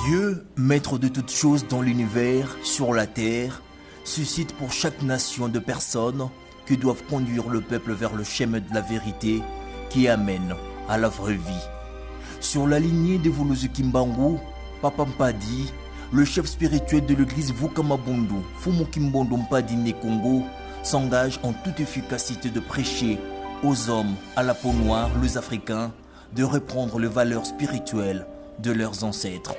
Dieu, maître de toutes choses dans l'univers, sur la terre, suscite pour chaque nation de personnes qui doivent conduire le peuple vers le chemin de la vérité qui amène à la vraie vie. Sur la lignée de Vuluzu Kimbangu, Papa Mpadi, le chef spirituel de l'église Vukamabundu, Fumu Kimbondo Mpadi Nekongo, s'engage en toute efficacité de prêcher aux hommes à la peau noire, les Africains, de reprendre les valeurs spirituelles de leurs ancêtres.